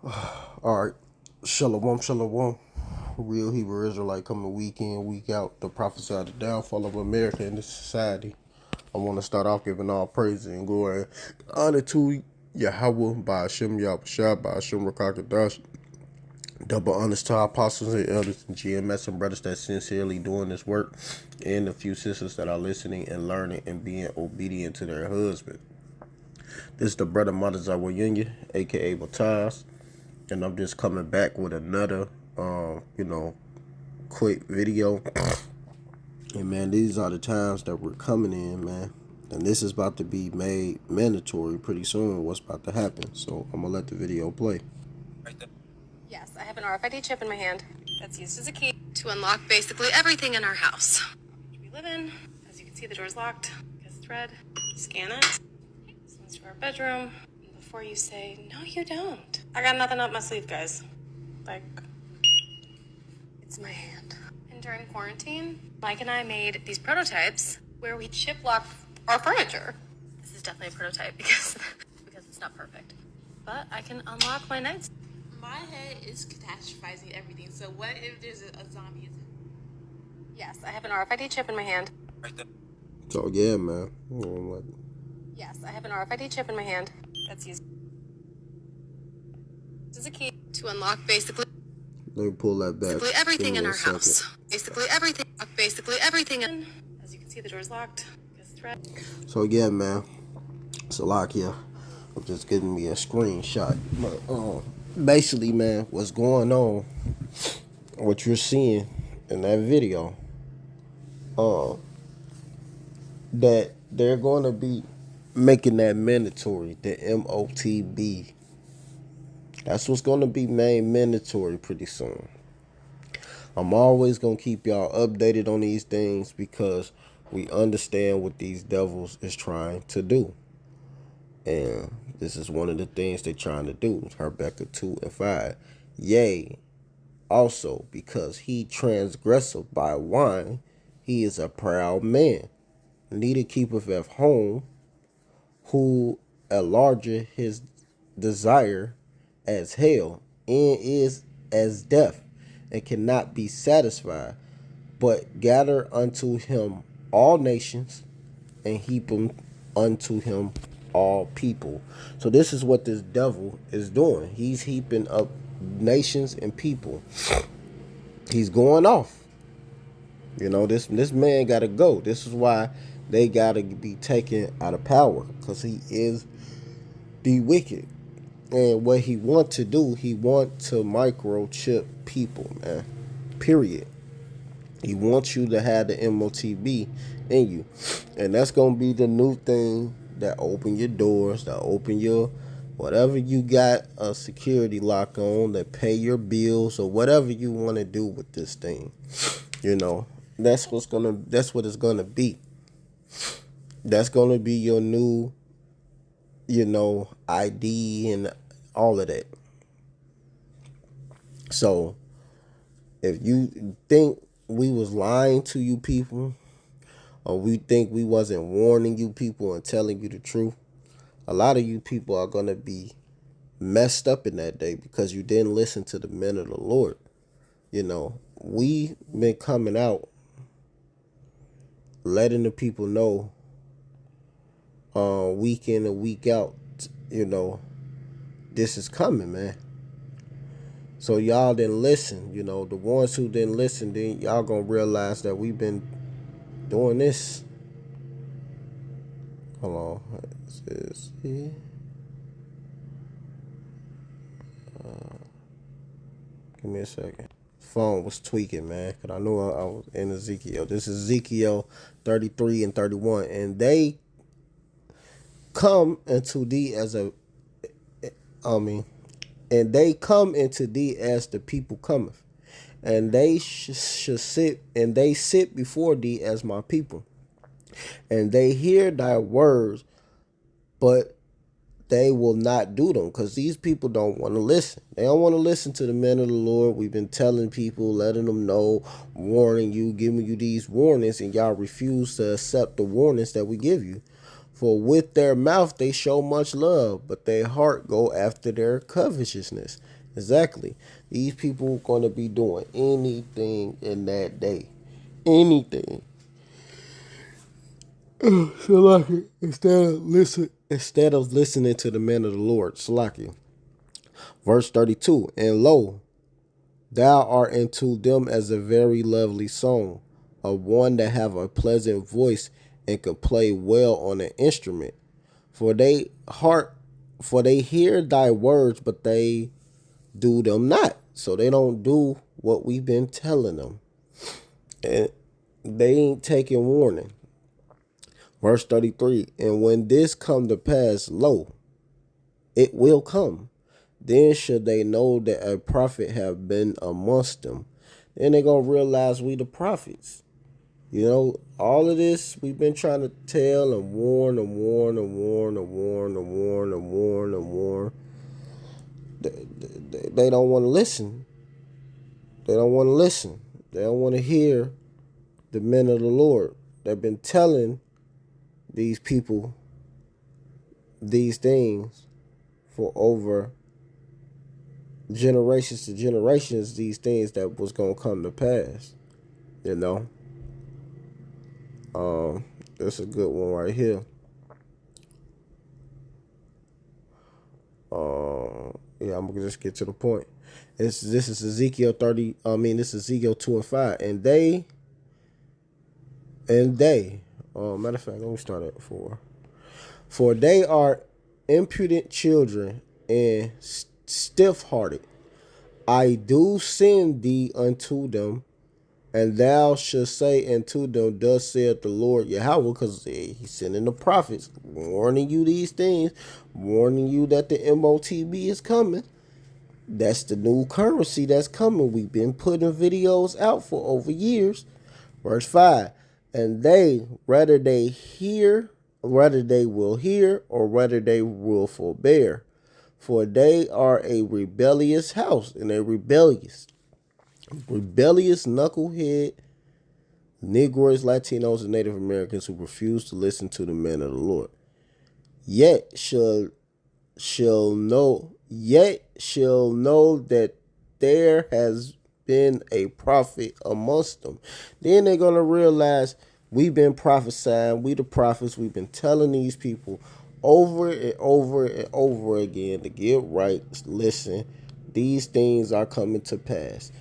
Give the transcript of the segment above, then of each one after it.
All right, shalom, shalom. Real Hebrew Israelite coming week in, week out to prophesy the downfall of America and this society. I want to start off giving all praise and glory, honor to Yahweh by Hashem Yahushua by Hashem Rakakadash. Double honors to our apostles and elders and GMS and brothers that sincerely doing this work, and a few sisters that are listening and learning and being obedient to their husband. This is the brother Madazawa Yunya, A.K.A. M.O.T.B, and I'm just coming back with another, quick video. And man, these are the times that we're coming in, man. And this is about to be made mandatory pretty soon. What's about to happen? So I'm gonna let the video play. Yes, I have an RFID chip in my hand that's used as a key to unlock basically everything in our house. We live in, as you can see, the door's locked because it's red. Scan it. Sends to our bedroom. And before you say, no, you don't. I got nothing up my sleeve, guys. Like, it's my hand. And during quarantine, Mike and I made these prototypes where we chip lock our furniture. This is definitely a prototype because it's not perfect. But I can unlock my nights. My head is catastrophizing everything. So what if there's a zombie? Yes, I have an RFID chip in my hand. So yeah, man. Yes, I have an RFID chip in my hand that's used as a key to unlock basically Let me pull that back. everything in our house. Basically everything. And as you can see, the door's locked because it's red. So yeah, man. It's a lock here. I'm just giving me a screenshot. But basically, man, what's going on? What you're seeing in that video? That they're going to be making that mandatory, the M.O.T.B. That's what's going to be made mandatory pretty soon. I'm always going to keep y'all updated on these things because we understand what these devils is trying to do. And this is one of the things they're trying to do. Habakkuk 2:5. Yea, also because he transgresseth by wine, he is a proud man. Neither keepeth at home, who enlargeth his desire as hell, and is as death, and cannot be satisfied, but gather unto him all nations, and heap them unto him all people. So this is what this devil is doing. He's heaping up nations and people. He's going off. You know, this man got to go. This is why they got to be taken out of power, because he is the wicked. And what he want to do, he want to microchip people, man. Period. He wants you to have the M.O.T.B in you. And that's going to be the new thing that open your doors, that open your whatever you got a security lock on, that pay your bills or whatever you want to do with this thing. You know, that's what it's gonna be. That's gonna be your new, ID and all of that. So if you think we was lying to you people, or we think we wasn't warning you people and telling you the truth, a lot of you people are gonna be messed up in that day because you didn't listen to the men of the Lord. You know, we been coming out letting the people know week in and week out, this is coming, man. So y'all didn't listen. The ones who didn't listen, then y'all gonna realize that we've been doing this. Hold on. Is here? Give me a second. Phone was tweaking, man, because I knew I was in Ezekiel. This is Ezekiel 33 and 31. And they come into thee as and they come into thee as the people cometh. And they should sit, and they sit before thee as my people. And they hear thy words, but they will not do them, because these people don't want to listen. They don't want to listen to the men of the Lord. We've been telling people, letting them know, warning you, giving you these warnings, and y'all refuse to accept the warnings that we give you. For with their mouth they show much love, but their heart go after their covetousness. Exactly. These people gonna be doing anything in that day. Anything. Salaki. Instead of listening to the men of the Lord. Salaki. Verse 32. And lo, thou art unto them as a very lovely song, of one that have a pleasant voice and can play well on an instrument. For they heart for they hear thy words, but they do them not. So they don't do what we've been telling them. And they ain't taking warning. Verse 33. And when this come to pass, lo, it will come. Then should they know that a prophet have been amongst them. Then they gonna realize we the prophets. You know, all of this we've been trying to tell and warn and warn and warn and warn and warn and warn and warn. They don't want to listen. They don't want to listen. They don't want to hear the men of the Lord. They've been telling these people these things for over generations to generations, these things that was going to come to pass. You know, that's a good one right here. Yeah, I'm gonna just get to the point. This is Ezekiel 30. I mean, this is Ezekiel 2 and 5, and they. Matter of fact, let me start at 4. For they are impudent children and stiff-hearted. I do send thee unto them, and thou shalt say unto them, thus saith the Lord Yahweh, because he's sending the prophets, warning you these things, warning you that the M.O.T.B is coming. That's the new currency that's coming. We've been putting videos out for over years. Verse 5. And they, whether they will hear, or whether they will forbear. For they are a rebellious house, and a rebellious knucklehead Negroes, Latinos, and Native Americans who refuse to listen to the men of the Lord. Yet shall know that there has been a prophet amongst them. Then they're gonna realize we've been prophesying, we the prophets, we've been telling these people over and over and over again to get right, listen, these things are coming to pass.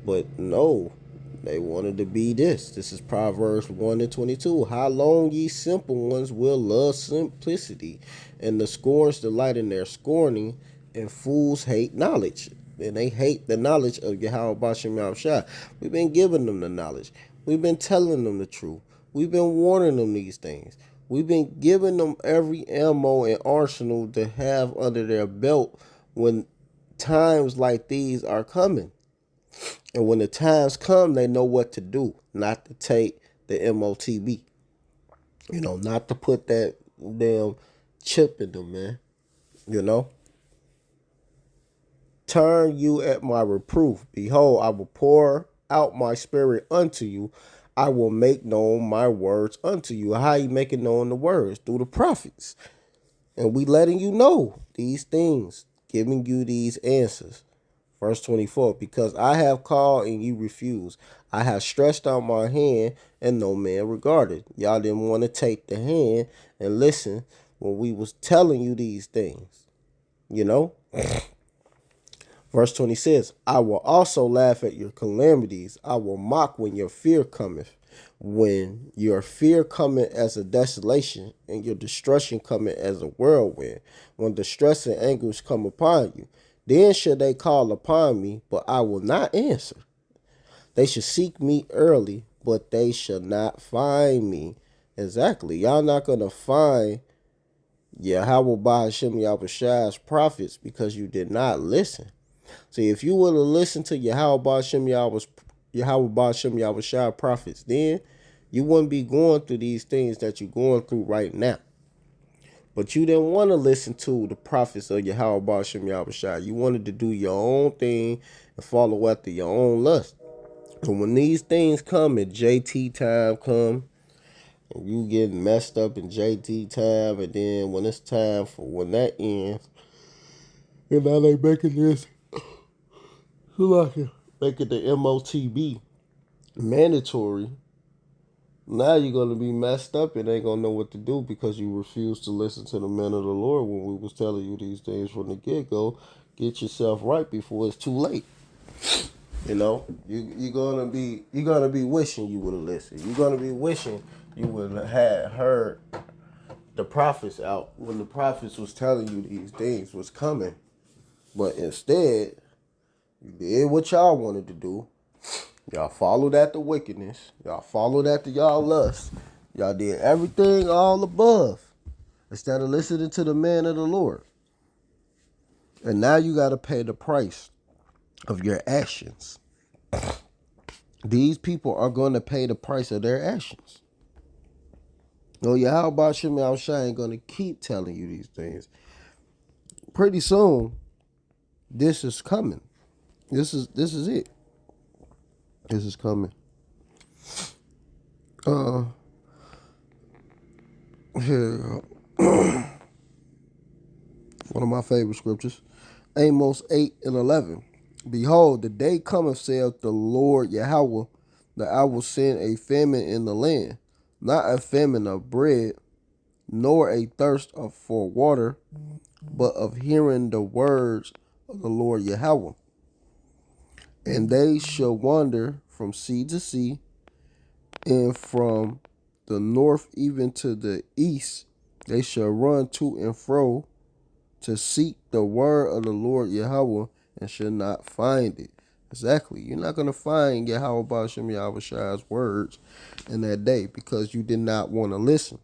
But no, they wanted to be this. This is Proverbs 1 and 22. How long ye simple ones will love simplicity, and the scorns delight in their scorning, and fools hate knowledge. And they hate the knowledge of Yahweh Bashem Yahushua. We've been giving them the knowledge. We've been telling them the truth. We've been warning them these things. We've been giving them every ammo and arsenal to have under their belt when times like these are coming. And when the times come, they know what to do, not to take the M.O.T.B. You know, not to put that damn chip in them, man. You know? Turn you at my reproof. Behold, I will pour out my spirit unto you. I will make known my words unto you. How you making known the words? Through the prophets. And we letting you know these things, giving you these answers. Verse 24, because I have called and you refuse. I have stretched out my hand and no man regarded. Y'all didn't want to take the hand and listen when we was telling you these things. You know? Verse 20 says, I will also laugh at your calamities. I will mock when your fear cometh. When your fear cometh as a desolation, and your destruction cometh as a whirlwind. When distress and anguish come upon you, then shall they call upon me, but I will not answer. They shall seek me early, but they shall not find me. Exactly. Y'all not going to find Yahweh Ba'ashem Yahweh's prophets because you did not listen. See, if you would have listened to Yahweh Ba'ashem Yahweh's prophets, then you wouldn't be going through these things that you're going through right now. But you didn't want to listen to the prophets of Yahweh Ba'ashem Yahweh. You wanted to do your own thing and follow after your own lust. And when these things come and JT time come, and you getting messed up in JT time, and then when it's time for when that ends, and now they making this, like making the M.O.T.B mandatory. Now you're gonna be messed up and ain't gonna know what to do because you refuse to listen to the man of the Lord when we was telling you these things from the get go. Get yourself right before it's too late. You know, you're gonna be wishing you would have listened. You're gonna be wishing you would have had heard the prophets out when the prophets was telling you these things was coming. But instead, you did what y'all wanted to do. Y'all followed after wickedness. Y'all followed after y'all lust. Y'all did everything all above instead of listening to the man of the Lord. And now you got to pay the price of your actions. These people are going to pay the price of their actions. No, how about Shimmy Al-Shai ain't going to keep telling you these things. Pretty soon, this is coming. This is it. This is coming. Here, one of my favorite scriptures. Amos 8 and 11. Behold, the day cometh, saith the Lord Yahweh, that I will send a famine in the land, not a famine of bread, nor a thirst for water, but of hearing the words of the Lord Yahweh. And they shall wander from sea to sea, and from the north even to the east. They shall run to and fro to seek the word of the Lord Yahweh, and shall not find it. Exactly. You're not going to find Yahweh Bashem Yahushai's words in that day because you did not want to listen.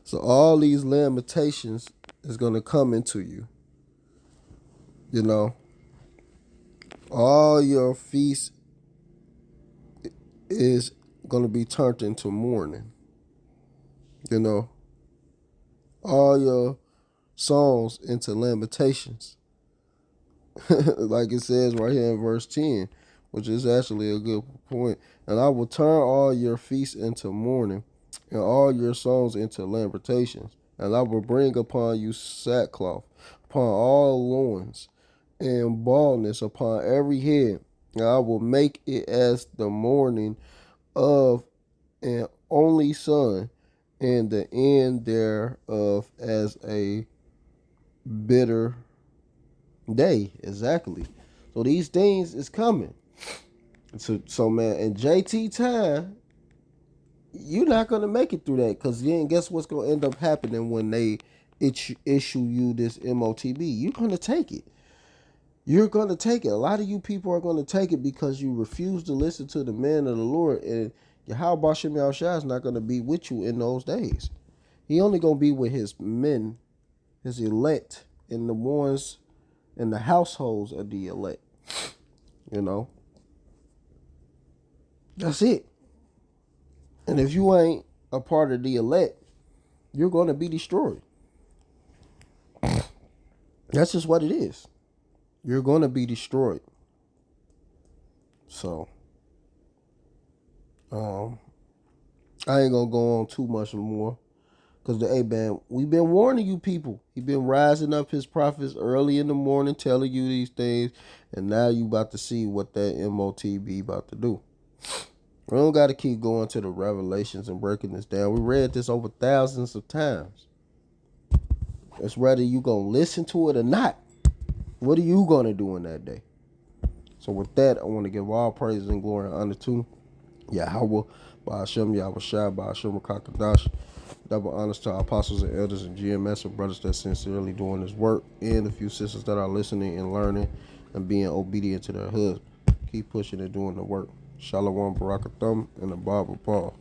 So all these limitations is going to come into you. You know, all your feast is going to be turned into mourning. You know, all your songs into lamentations. Like it says right here in verse 10, which is actually a good point. And I will turn all your feasts into mourning, and all your songs into lamentations. And I will bring upon you sackcloth upon all loins, and baldness upon every head. And I will make it as the mourning of an only son, and the end thereof as a bitter day. Exactly. So these things is coming. So man, in JT time, you're not gonna make it through that because then guess what's gonna end up happening when they issue you this M.O.T.B? You're gonna take it. You're gonna take it. A lot of you people are gonna take it because you refuse to listen to the man of the Lord, and Yahweh Shem Yahushua is not gonna be with you in those days. He only gonna be with his men, his elect, and the ones in the households of the elect. You know, that's it. And if you ain't a part of the elect, you're going to be destroyed. That's just what it is. You're going to be destroyed. So, I ain't going to go on too much more. Because the A-Band, we've been warning you people. He been rising up his prophets early in the morning, telling you these things. And now you about to see what that M.O.T.B about to do. We don't got to keep going to the revelations and breaking this down. We read this over thousands of times. It's whether you going to listen to it or not. What are you going to do in that day? So with that, I want to give all praise and glory and honor to Yahweh, Ba'ashem, Yahweh Shai, Ba'ashem, Kakadash. Double honors to our apostles and elders and GMS and brothers that sincerely doing this work, and a few sisters that are listening and learning and being obedient to their husband. Keep pushing and doing the work. Shalom, Barakathum, and the Bible Paul.